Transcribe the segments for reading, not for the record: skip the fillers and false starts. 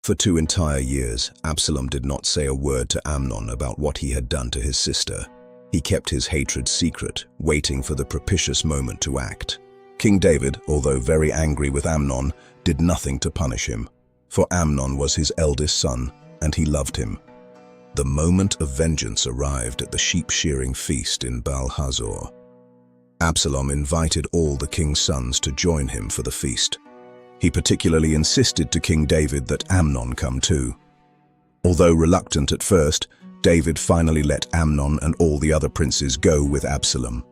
For 2 entire years, Absalom did not say a word to Amnon about what he had done to his sister. He kept his hatred secret, waiting for the propitious moment to act. King David, although very angry with Amnon, did nothing to punish him, for Amnon was his eldest son, and he loved him. The moment of vengeance arrived at the sheep-shearing feast in Baal-Hazor. Absalom invited all the king's sons to join him for the feast. He particularly insisted to King David that Amnon come too. Although reluctant at first, David finally let Amnon and all the other princes go with Absalom.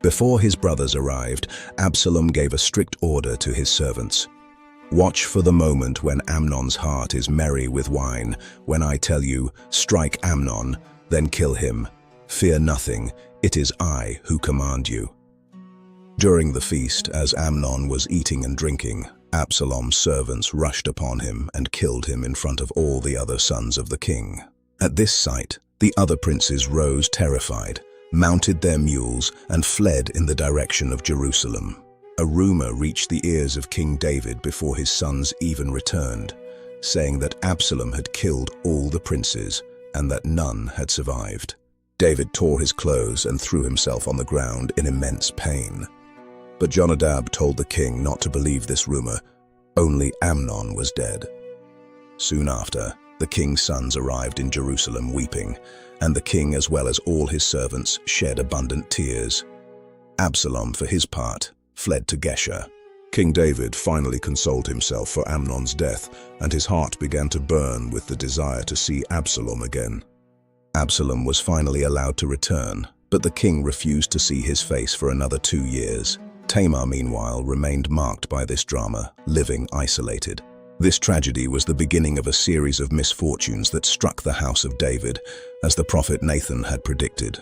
Before his brothers arrived, Absalom gave a strict order to his servants. "Watch for the moment when Amnon's heart is merry with wine. When I tell you, strike Amnon, then kill him. Fear nothing, it is I who command you." During the feast, as Amnon was eating and drinking, Absalom's servants rushed upon him and killed him in front of all the other sons of the king. At this sight, the other princes rose terrified, mounted their mules, and fled in the direction of Jerusalem. A rumor reached the ears of King David before his sons even returned, saying that Absalom had killed all the princes and that none had survived. David tore his clothes and threw himself on the ground in immense pain. But Jonadab told the king not to believe this rumor. Only Amnon was dead. Soon after, the king's sons arrived in Jerusalem weeping, and the king, as well as all his servants, shed abundant tears. Absalom, for his part, fled to Geshur. King David finally consoled himself for Amnon's death, and his heart began to burn with the desire to see Absalom again. Absalom was finally allowed to return, but the king refused to see his face for another 2 years. Tamar, meanwhile, remained marked by this drama, living isolated. This tragedy was the beginning of a series of misfortunes that struck the house of David, as the prophet Nathan had predicted.